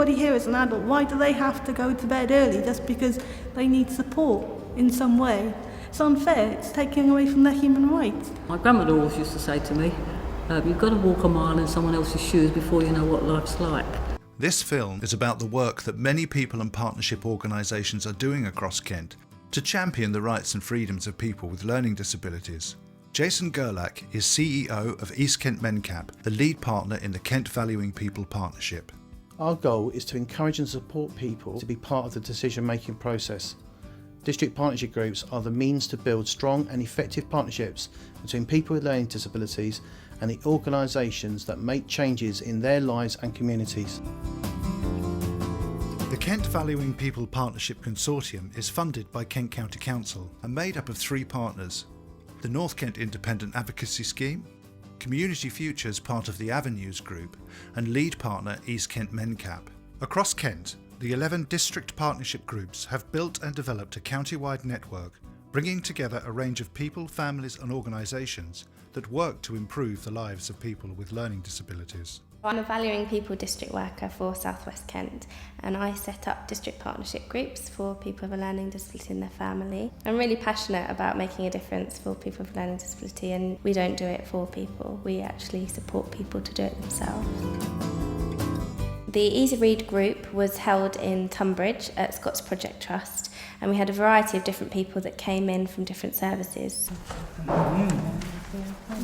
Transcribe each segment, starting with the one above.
everybody here is an adult. Why do they have to go to bed early just because they need support in some way? It's unfair. It's taking away from their human rights. My grandmother always used to say to me, you've got to walk a mile in someone else's shoes before you know what life's like. This film is about the work that many people and partnership organisations are doing across Kent to champion the rights and freedoms of people with learning disabilities. Jason Gerlach is CEO of East Kent Mencap, the lead partner in the Kent Valuing People Partnership. Our goal is to encourage and support people to be part of the decision-making process. District partnership groups are the means to build strong and effective partnerships between people with learning disabilities and the organisations that make changes in their lives and communities. The Kent Valuing People Partnership Consortium is funded by Kent County Council and made up of 3 partners: the North Kent Independent Advocacy Scheme, Community Futures, part of the Avenues Group, and lead partner East Kent Mencap. Across Kent, the 11 district partnership groups have built and developed a county-wide network, bringing together a range of people, families and organisations that work to improve the lives of people with learning disabilities. I'm a Valuing People district worker for South West Kent, and I set up district partnership groups for people with a learning disability and their family. I'm really passionate about making a difference for people with a learning disability, and we don't do it for people, we actually support people to do it themselves. The Easy Read group was held in Tunbridge at Scots Project Trust, and we had a variety of different people that came in from different services.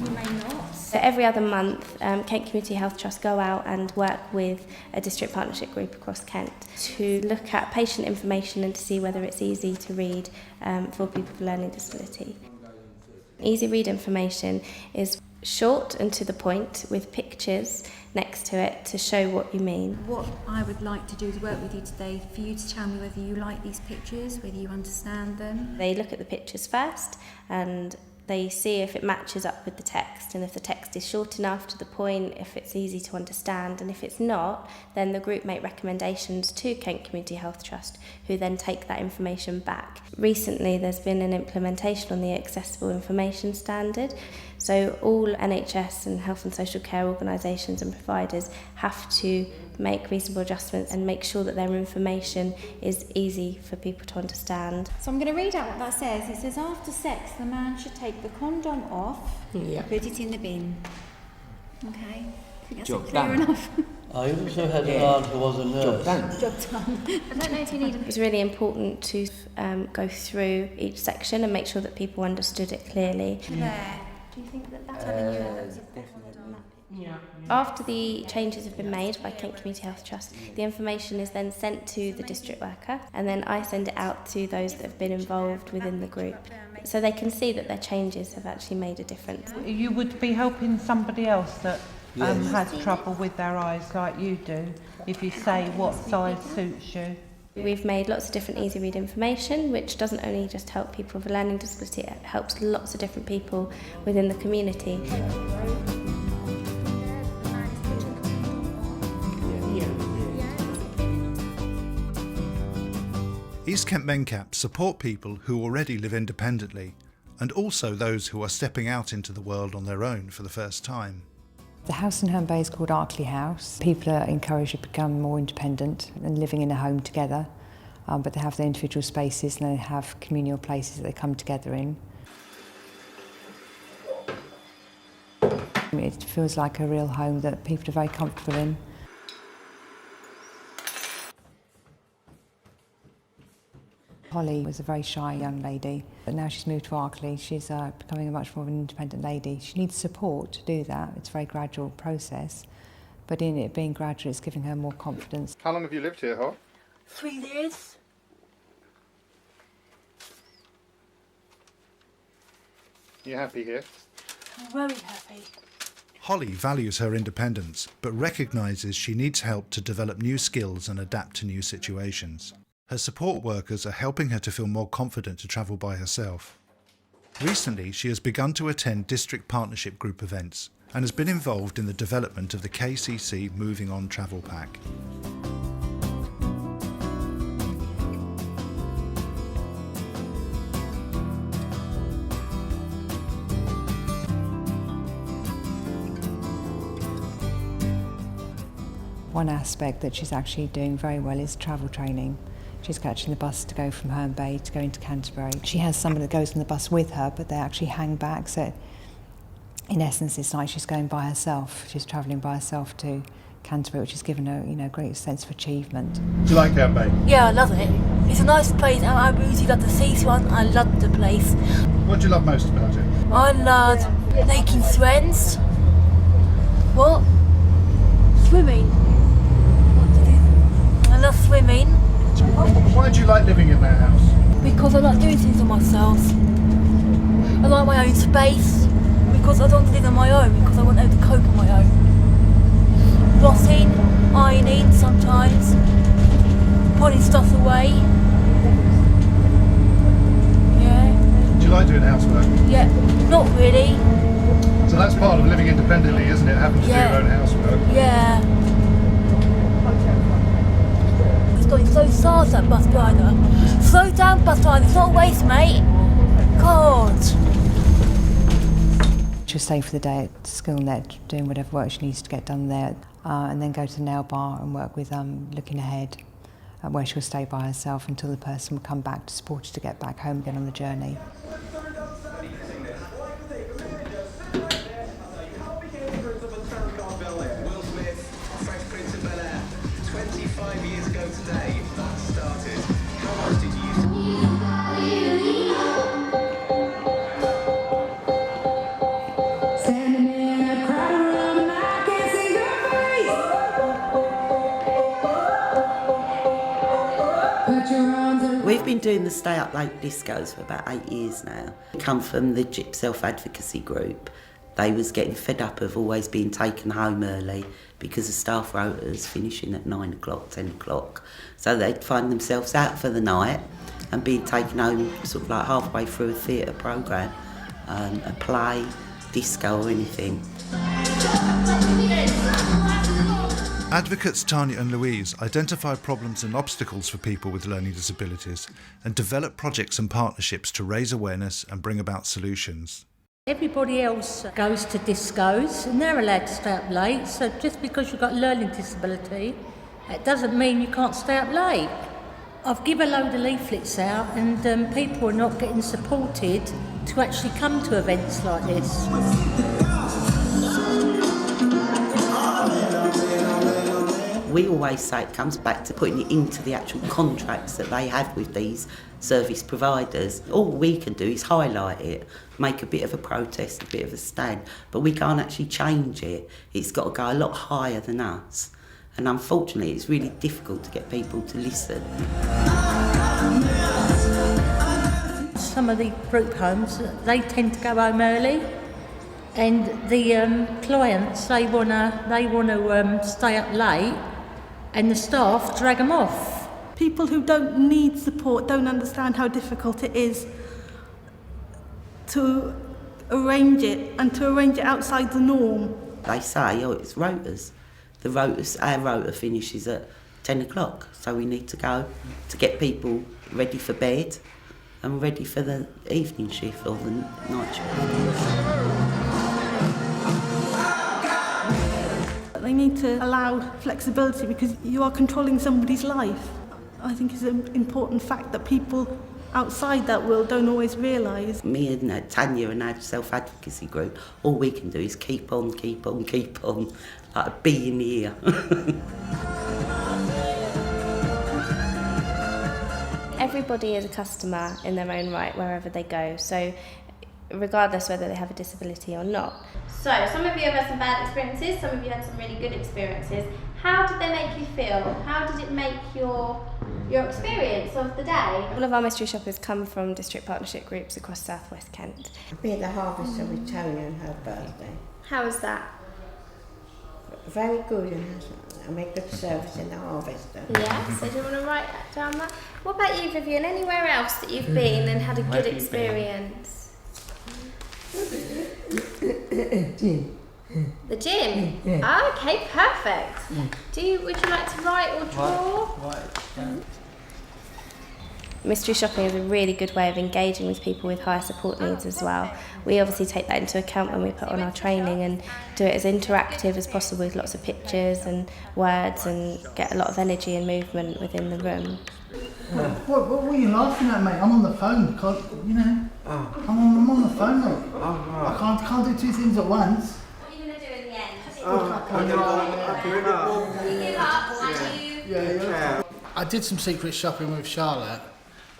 You may not. So every other month, Kent Community Health Trust go out and work with a district partnership group across Kent to look at patient information and to see whether it's easy to read for people with learning disability. Easy Read information is short and to the point with pictures next to it to show what you mean. What I would like to do is work with you today for you to tell me whether you like these pictures, whether you understand them. They look at the pictures first and they see if it matches up with the text, and if the text is short enough, to the point, if it's easy to understand, and if it's not, then the group make recommendations to Kent Community Health Trust, who then take that information back. Recently there's been an implementation on the Accessible Information Standard, so all NHS and health and social care organisations and providers have to make reasonable adjustments and make sure that their information is easy for people to understand. So I'm going to read out what that says. It says, after sex, the man should take the condom off and put it in the bin. Okay? I think that's clear enough. I also had an aunt who was a nurse. Job done. I don't know if you need It's really important to go through each section and make sure that people understood it clearly. There. Do you think that that's having you? Yeah. After the changes have been made by Kent Community Health Trust, the information is then sent to the district worker, and then I send it out to those that have been involved within the group, so they can see that their changes have actually made a difference. You would be helping somebody else that has trouble with their eyes like you do, if you say what size suits you. We've made lots of different easy read information, which doesn't only just help people with a learning disability, it helps lots of different people within the community. East Kent Mencap support people who already live independently, and also those who are stepping out into the world on their own for the first time. The house and home bay is called Arkley House. People are encouraged to become more independent and living in a home together, but they have their individual spaces and they have communal places that they come together in. It feels like a real home that people are very comfortable in. Holly was a very shy young lady, but now she's moved to Arkley. She's becoming a much more of an independent lady. She needs support to do that. It's a very gradual process, but in it being gradual, it's giving her more confidence. How long have you lived here, Hol? 3 years. You happy here? I'm very happy. Holly values her independence, but recognises she needs help to develop new skills and adapt to new situations. Her support workers are helping her to feel more confident to travel by herself. Recently, she has begun to attend district partnership group events and has been involved in the development of the KCC Moving On travel pack. One aspect that she's actually doing very well is travel training. She's catching the bus to go from Herne Bay to go into Canterbury. She has someone that goes on the bus with her, but they actually hang back, so in essence it's like she's going by herself. She's travelling by herself to Canterbury, which has given her, a great sense of achievement. Do you like Campaign? Yeah, I love it. It's a nice place, and I really love the seaside. I love the place. What do you love most about it? I love making friends. What? Swimming. I love swimming. Why do you like living in that house? Because I like doing things on myself. I like my own space. Because I don't want to live on my own, because I want to cope on my own. Washing, ironing sometimes, putting stuff away. Yeah. Do you like doing housework? Yeah, not really. So that's part of living independently, isn't it? Having to do your own housework. Yeah. It's going so fast, that bus rider. Slow down, bus rider, it's not a waste, mate. God. She'll stay for the day at SkillNet, doing whatever work she needs to get done there, and then go to the nail bar and work with Looking Ahead, where she'll stay by herself until the person will come back to support her to get back home again on the journey. We've been doing the Stay Up Late discos for about 8 years now. We come from the GIP self-advocacy group. They was getting fed up of always being taken home early because the staff rotas finishing at 9 o'clock, 10 o'clock. So they'd find themselves out for the night and being taken home sort of like halfway through a theatre programme, a play, disco or anything. Advocates Tanya and Louise identify problems and obstacles for people with learning disabilities and develop projects and partnerships to raise awareness and bring about solutions. Everybody else goes to discos and they're allowed to stay up late, so just because you've got a learning disability, it doesn't mean you can't stay up late. I've given a load of leaflets out and people are not getting supported to actually come to events like this. We always say it comes back to putting it into the actual contracts that they have with these service providers. All we can do is highlight it, make a bit of a protest, a bit of a stand, but we can't actually change it. It's got to go a lot higher than us. And unfortunately, it's really difficult to get people to listen. Some of the group homes, they tend to go home early, and the clients, they wanna stay up late, and the staff drag them off. People who don't need support don't understand how difficult it is to arrange it and to arrange it outside the norm. They say, oh, it's rotas. Our rota finishes at 10 o'clock, so we need to go to get people ready for bed and ready for the evening shift or the night shift. They need to allow flexibility because you are controlling somebody's life. I think it's an important fact that people outside that world don't always realise. Me and Tanya and our self-advocacy group, all we can do is keep on, like a bee in the ear. Everybody is a customer in their own right wherever they go, so regardless whether they have a disability or not. So, some of you have had some bad experiences, some of you had some really good experiences. How did they make you feel? How did it make your experience of the day? All of our mystery shoppers come from district partnership groups across South West Kent. We had the harvester with Tony on her birthday. How was that? Very good, and I make good service in the harvester. Yeah, so do you want to write down that? What about you, Vivian? Anywhere else that you've been and had a good experience? Gym. The gym? Yeah. Oh, okay, perfect. Would you like to write or draw? Mystery shopping is a really good way of engaging with people with higher support needs as well. We obviously take that into account when we put on our training and do it as interactive as possible with lots of pictures and words and get a lot of energy and movement within the room. What were you laughing at, mate? I'm on the phone, you know. I'm on the phone, mate. I can't do two things at once. What are you going to do in the end? I did some secret shopping with Charlotte,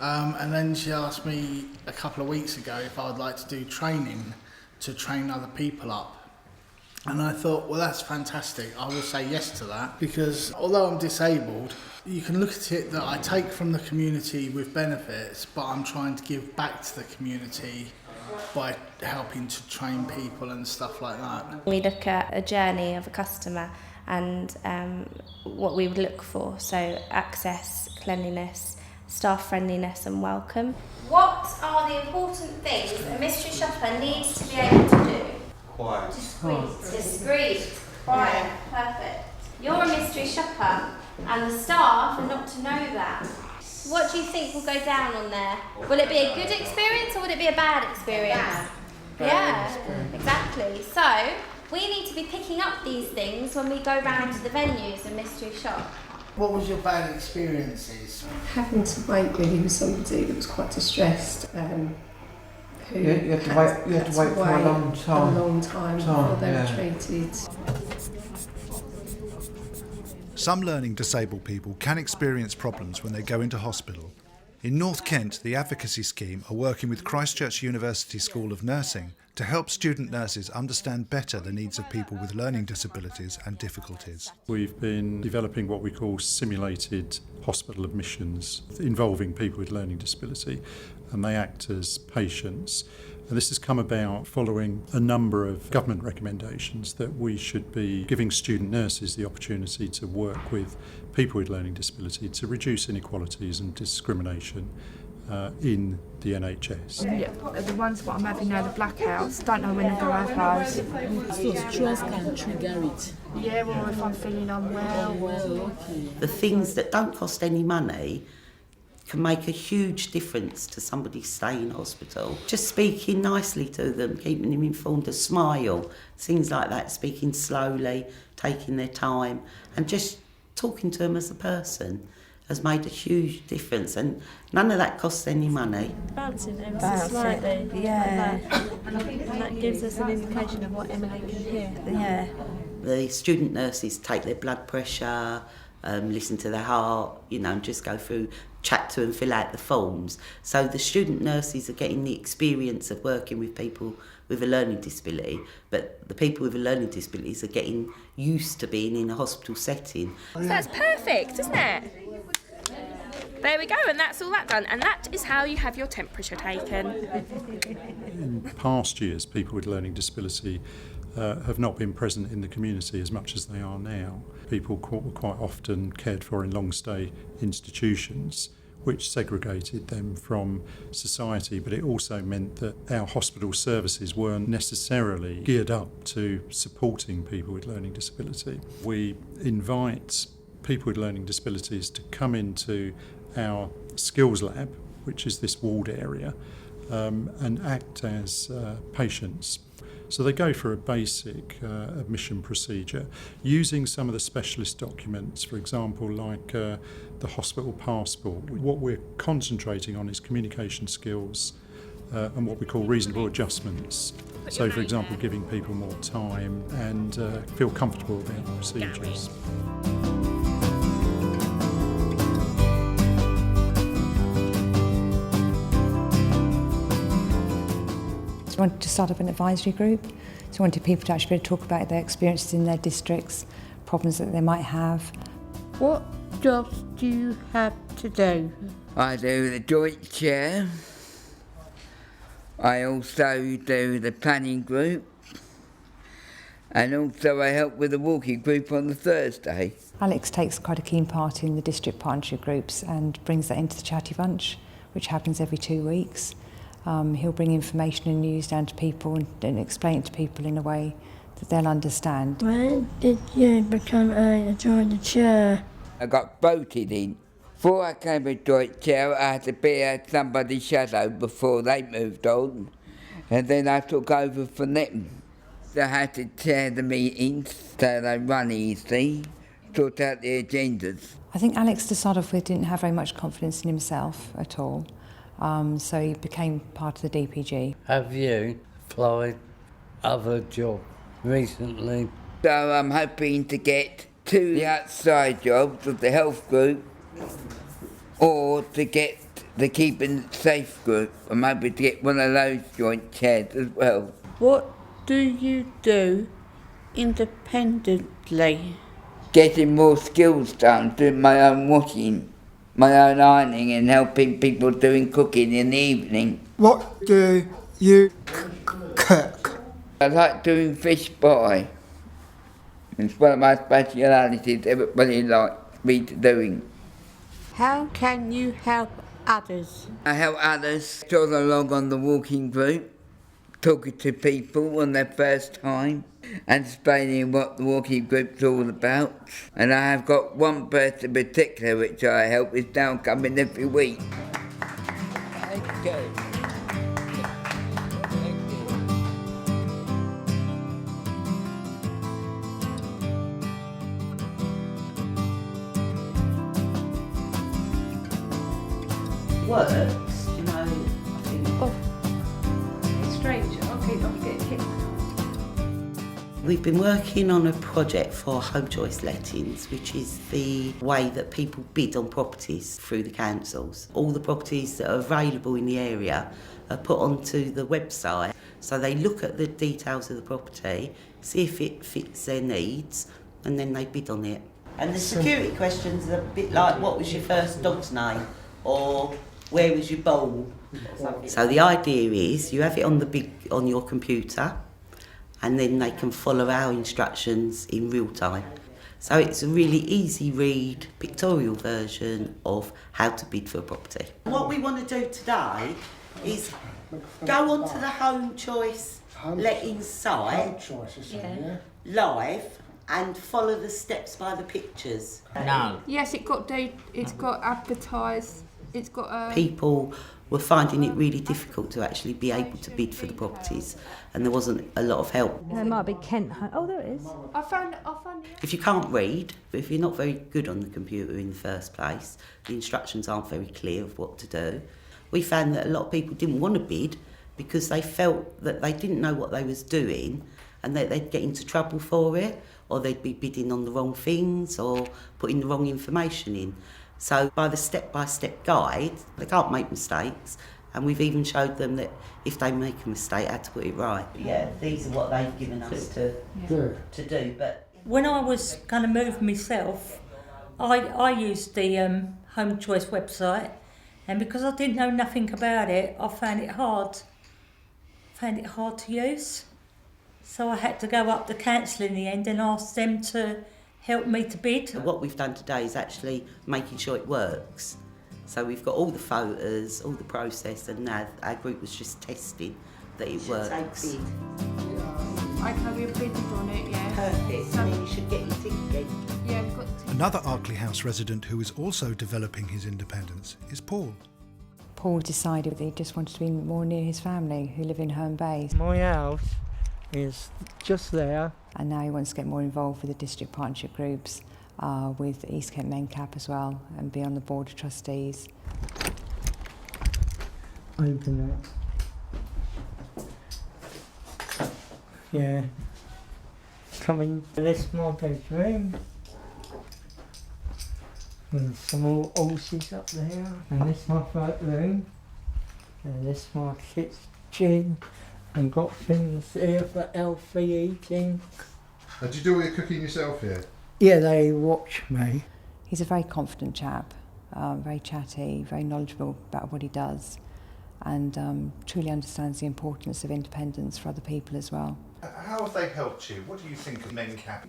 and then she asked me a couple of weeks ago if I would like to do training to train other people up. And I thought, well, that's fantastic. I will say yes to that, because although I'm disabled, you can look at it that I take from the community with benefits, but I'm trying to give back to the community by helping to train people and stuff like that. We look at a journey of a customer and what we would look for, so access, cleanliness, staff friendliness and welcome. What are the important things a mystery shopper needs to be able to do? Quiet. Discreet. Quiet. Perfect. You're a mystery shopper and the staff are not to know that. What do you think will go down on there? Will it be a good experience or would it be a bad experience? Yeah, exactly. So we need to be picking up these things when we go round to the venues and mystery shop. What was your bad experiences? Having to wait really with somebody that was quite distressed. Who you had to wait for a long time before they were treated. Some learning disabled people can experience problems when they go into hospital. In North Kent, the Advocacy Scheme are working with Christchurch University School of Nursing to help student nurses understand better the needs of people with learning disabilities and difficulties. We've been developing what we call simulated hospital admissions involving people with learning disability, and they act as patients. And this has come about following a number of government recommendations that we should be giving student nurses the opportunity to work with people with learning disability to reduce inequalities and discrimination in the NHS. Yeah, the ones that I'm having now, the blackouts, don't know when they're going to have those. So stress can trigger it. Yeah, well, if I'm feeling unwell. The things that don't cost any money can make a huge difference to somebody staying in hospital. Just speaking nicely to them, keeping them informed, a smile, things like that, speaking slowly, taking their time, and just talking to them as a person has made a huge difference, and none of that costs any money. Bouncing ever so slightly, yeah. And that gives us an indication of what Emily can hear. Yeah. The student nurses take their blood pressure, listen to their heart, and just go through, chat to and fill out the forms. So the student nurses are getting the experience of working with people with a learning disability, but the people with a learning disabilities are getting used to being in a hospital setting. So that's perfect, isn't it? There we go, and that's all that done, and that is how you have your temperature taken. In past years, people with learning disability have not been present in the community as much as they are now. People were quite often cared for in long-stay institutions, which segregated them from society, but it also meant that our hospital services weren't necessarily geared up to supporting people with learning disability. We invite people with learning disabilities to come into our skills lab, which is this walled area, and act as patients. So they go for a basic admission procedure using some of the specialist documents, for example, like the hospital passport. What we're concentrating on is communication skills and what we call reasonable adjustments. So, for example, giving people more time and feel comfortable about the procedures. We wanted to start up an advisory group, so we wanted people to actually be able to talk about their experiences in their districts, problems that they might have. What jobs do you have to do? I do the joint chair. I also do the planning group, and also I help with the walking group on the Thursday. Alex takes quite a keen part in the district partnership groups and brings that into the Chatty Bunch, which happens every 2 weeks. He'll bring information and news down to people and explain it to people in a way that they'll understand. When did you become a joint chair? I got voted in Before I came a joint chair, I had to be somebody's shadow before they moved on, and then I took over for them. I had to chair the meetings so they run easily, sort out the agendas. I think Alex, to start off with, didn't have very much confidence in himself at all, so he became part of the DPG. Have you applied other jobs recently? So I'm hoping to get 2 the outside jobs of the health group, or to get the keeping it safe group. I'm hoping to get one of those joint chairs as well. What do you do independently? Getting more skills done, doing my own washing, my own ironing, and helping people doing cooking in the evening. What do you cook? I like doing fish pie. It's one of my specialities everybody likes me to doing. How can you help others? I help others jog along on the walking group, talking to people on their first time and explaining what the walking group's all about. And I have got one person in particular which I help is now coming every week. Okay. Works, you know, I think. It's strange. I'm getting hit. We've been working on a project for home choice lettings, which is the way that people bid on properties through the councils. All the properties that are available in the area are put onto the website, so they look at the details of the property, see if it fits their needs, and then they bid on it. And the security questions are a bit like, what was your first dog's name? Or where was your bowl? So the idea is you have it on your computer, and then they can follow our instructions in real time. So it's a really easy read, pictorial version of how to bid for a property. What we want to do today is go onto the home choice lettings site live and follow the steps by the pictures. No. Yes, it's got advertised. It's got People were finding it really difficult to actually be able to bid for the properties, and there wasn't a lot of help. There might be Kent. Oh, there it is. I found it. If you can't read, if you're not very good on the computer in the first place, the instructions aren't very clear of what to do. We found that a lot of people didn't want to bid because they felt that they didn't know what they was doing and that they'd get into trouble for it, or they'd be bidding on the wrong things or putting the wrong information in. So by the step-by-step guide, they can't make mistakes, and we've even showed them that if they make a mistake, how to put it right. Yeah, these are what they've given us to do. But when I was going to move myself, I used the Home Choice website, and because I didn't know nothing about it, I found it hard to use. So I had to go up to council in the end and ask them to help me to bid. What we've done today is actually making sure it works. So we've got all the photos, all the process, and now our group was just testing that it works. Okay, we've bidded on it, yeah. Perfect, So, and then you should get your ticket. yeah, we've got the ticket. Another Arkley House resident who is also developing his independence is Paul. Paul decided that he just wanted to be more near his family who live in Herne Bay. My house is just there. And now he wants to get more involved with the district partnership groups, with East Kent Mencap as well, and be on the board of trustees. Open it. Yeah. Coming. This is my bedroom. And some more horses up there. And this is my front room. And this is my kitchen. And got things here for healthy eating. Do you do all your cooking yourself here? Yeah, they watch me. He's a very confident chap, very chatty, very knowledgeable about what he does, and truly understands the importance of independence for other people as well. How have they helped you? What do you think of Mencap?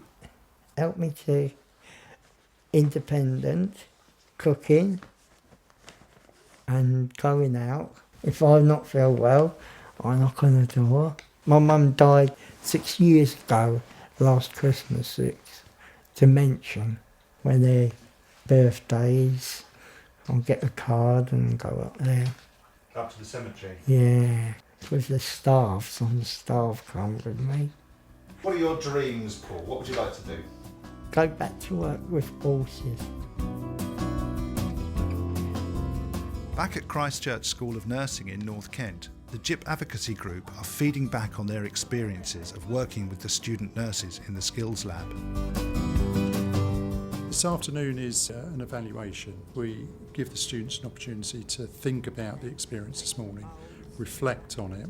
Helped me to independent, cooking and going out. If I not feel well, I knock on the door. My mum died 6 years ago, last Christmas, dementia, when their birthdays, I'll get a card and go up there. Up to the cemetery? Yeah, with the staff, some staff come with me. What are your dreams, Paul? What would you like to do? Go back to work with horses. Back at Christchurch School of Nursing in North Kent, the GIP Advocacy Group are feeding back on their experiences of working with the student nurses in the Skills Lab. This afternoon is an evaluation. We give the students an opportunity to think about the experience this morning, reflect on it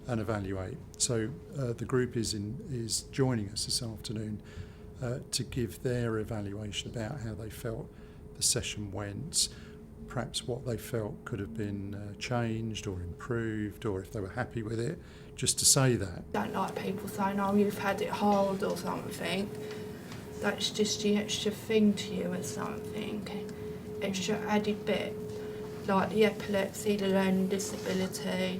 and evaluate. So the group is joining us this afternoon to give their evaluation about how they felt the session went, perhaps what they felt could have been changed or improved, or if they were happy with it, just to say that. Don't like people saying, oh, you've had it hard or something. That's just the extra thing to you or something, extra added bit, like the epilepsy, the learning disability.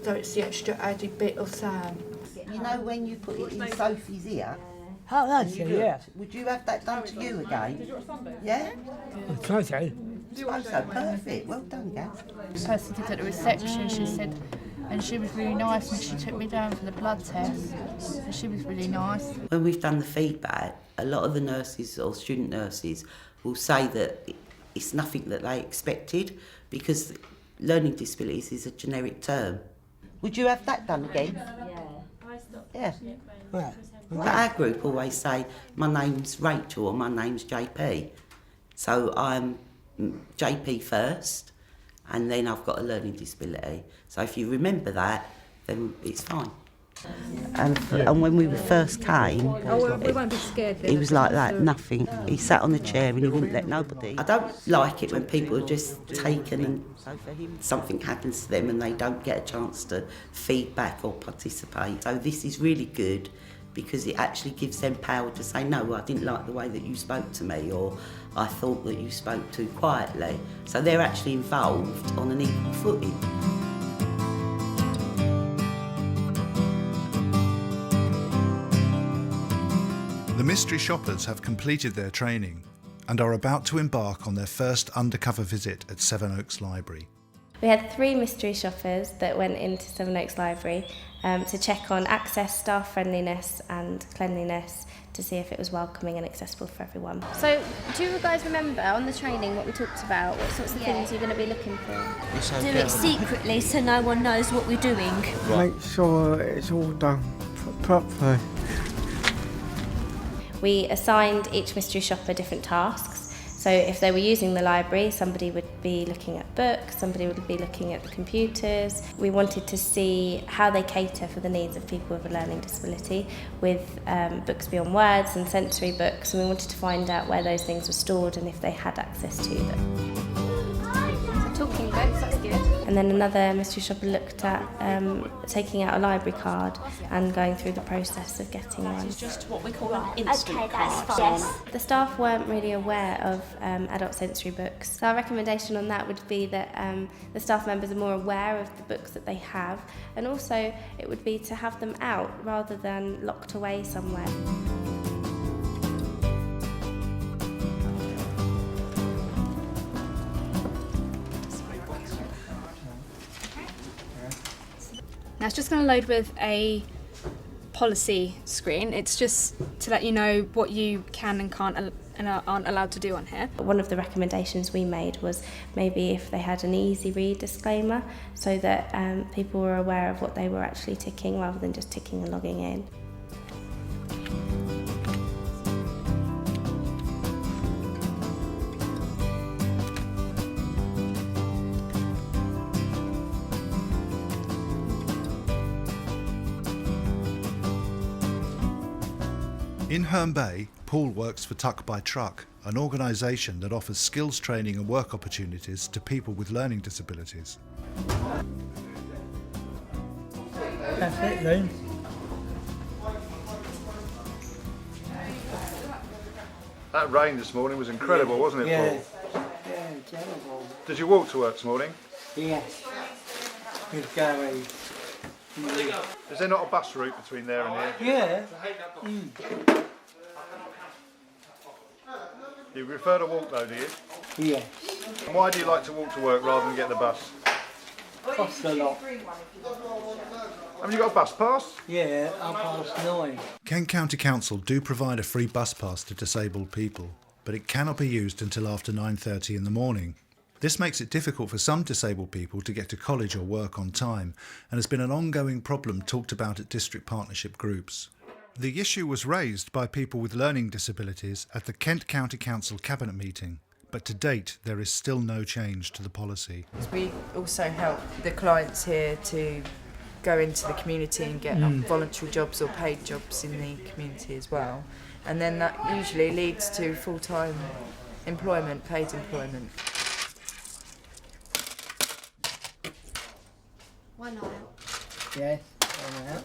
So it's the extra added bit of Sam. You know when you put it in Sophie's ear? Oh, that's it, yeah. Would you have that done to you again? Yeah? I try to. Oh, so perfect. Well done, Gav. The person did at the reception, she said, and she was really nice, and she took me down for the blood test, and she was really nice. When we've done the feedback, a lot of the nurses or student nurses will say that it's nothing that they expected, because learning disabilities is a generic term. Would you have that done again? Yeah. Yeah. But our group always say, my name's Rachel or my name's JP. So I'm JP first, and then I've got a learning disability. So if you remember that, then it's fine. And when we first came, we won't be scared then. he was like that, nothing. He sat on the chair and he wouldn't let nobody. I don't like it when people are just taken in. So for him, something happens to them and they don't get a chance to feedback or participate. So this is really good, because it actually gives them power to say, no, I didn't like the way that you spoke to me, or I thought that you spoke too quietly. So they're actually involved on an equal footing. The mystery shoppers have completed their training and are about to embark on their first undercover visit at Sevenoaks Library. We had 3 mystery shoppers that went into Sevenoaks Library to check on access, staff friendliness and cleanliness, to see if it was welcoming and accessible for everyone. So, do you guys remember on the training what we talked about? What sorts of things you're going to be looking for? Do it secretly so no one knows what we're doing. Make sure it's all done properly. We assigned each mystery shopper different tasks. So if they were using the library, somebody would be looking at books, somebody would be looking at the computers. We wanted to see how they cater for the needs of people with a learning disability with books beyond words and sensory books, and we wanted to find out where those things were stored and if they had access to them. Talking books, that's good. And then another mystery shopper looked at taking out a library card and going through the process of getting one. It's just what we call an instant card. Yes. The staff weren't really aware of adult sensory books. So our recommendation on that would be that the staff members are more aware of the books that they have, and also it would be to have them out rather than locked away somewhere. Now it's just going to load with a policy screen. It's just to let you know what you can and can't and aren't allowed to do on here. One of the recommendations we made was maybe if they had an easy read disclaimer, so that people were aware of what they were actually ticking rather than just ticking and logging in. In Herne Bay, Paul works for Tuck by Truck, an organisation that offers skills training and work opportunities to people with learning disabilities. That's it then. That rain this morning was incredible, wasn't it, Paul? Yeah, terrible. Did you walk to work this morning? Yes. With Gary. Is there not a bus route between there and here? Yeah. You prefer to walk though, do you? Yes. Why do you like to walk to work rather than get the bus? Costs a lot. Haven't you got a bus pass? Yeah, 9:30. Kent County Council do provide a free bus pass to disabled people, but it cannot be used until after 9:30 in the morning. This makes it difficult for some disabled people to get to college or work on time, and has been an ongoing problem talked about at district partnership groups. The issue was raised by people with learning disabilities at the Kent County Council Cabinet meeting, but to date there is still no change to the policy. We also help the clients here to go into the community and get voluntary jobs or paid jobs in the community as well, and then that usually leads to full-time employment, paid employment. One out. Yes, one out.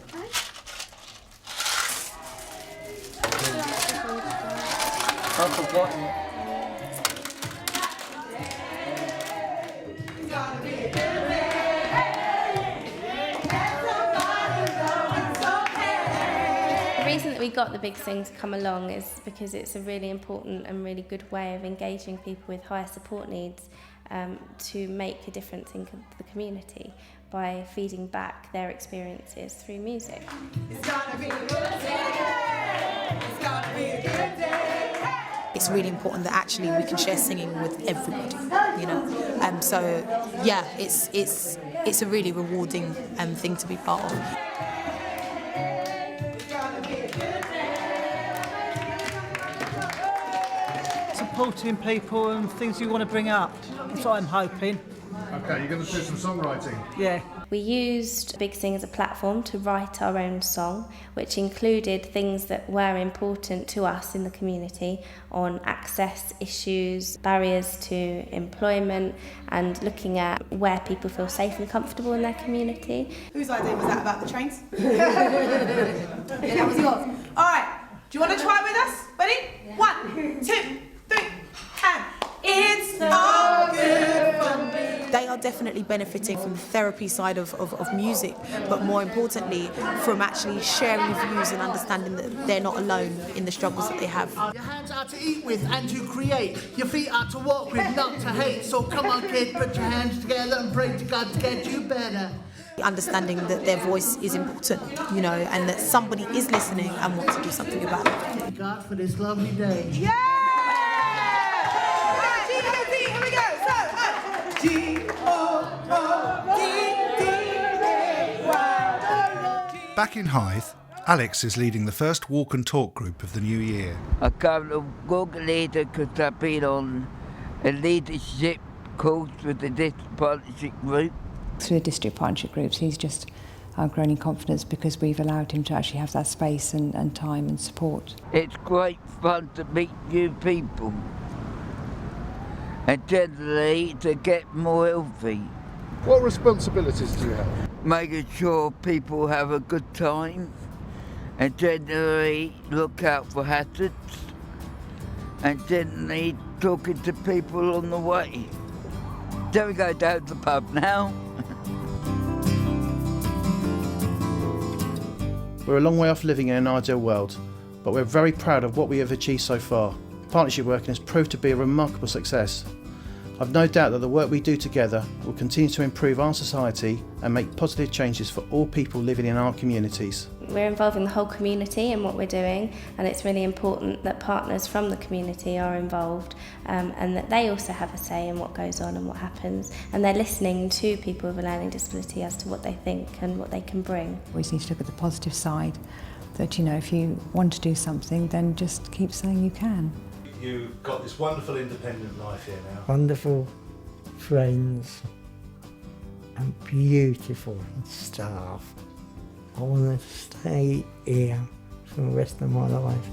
I've forgotten it. The reason that we got the big thing to come along is because it's a really important and really good way of engaging people with higher support needs to make a difference in the community by feeding back their experiences through music. It's really important that actually we can share singing with everybody, you know. So yeah, it's a really rewarding thing to be part of. Supporting people and things you want to bring up. That's what I'm hoping. Okay, you're going to do some songwriting? Yeah. We used Big Sing as a platform to write our own song, which included things that were important to us in the community on access issues, barriers to employment, and looking at where people feel safe and comfortable in their community. Whose idea was that about the trains? Yeah, that was yours. All right, do you want to try with us? Ready? 1, 2, 3, and it's all good for me. They are definitely benefiting from the therapy side of music, but more importantly, from actually sharing views and understanding that they're not alone in the struggles that they have. Your hands are to eat with and to create. Your feet are to walk with, not to hate. So come on, kid, put your hands together and pray to God to get you better. Understanding that their voice is important, you know, and that somebody is listening and wants to do something about it. Thank God for this lovely day. Yeah! Here we go. So, Back in Hythe, Alex is leading the first walk and talk group of the new year. I come to walk later because I've been on a leadership course with the district partnership group. Through the district partnership groups, he's just grown in confidence because we've allowed him to actually have that space and time and support. It's great fun to meet new people and generally to get more healthy. What responsibilities do you have? Making sure people have a good time and generally look out for hazards and generally talking to people on the way. Shall we go down to the pub now? We're a long way off living in an ideal world, but we're very proud of what we have achieved so far. Partnership working has proved to be a remarkable success. I've no doubt that the work we do together will continue to improve our society and make positive changes for all people living in our communities. We're involving the whole community in what we're doing, and it's really important that partners from the community are involved and that they also have a say in what goes on and what happens, and they're listening to people with a learning disability as to what they think and what they can bring. We just need to look at the positive side, that, you know, if you want to do something, then just keep saying you can. You've got this wonderful independent life here now. Wonderful friends and beautiful staff. I want to stay here for the rest of my life.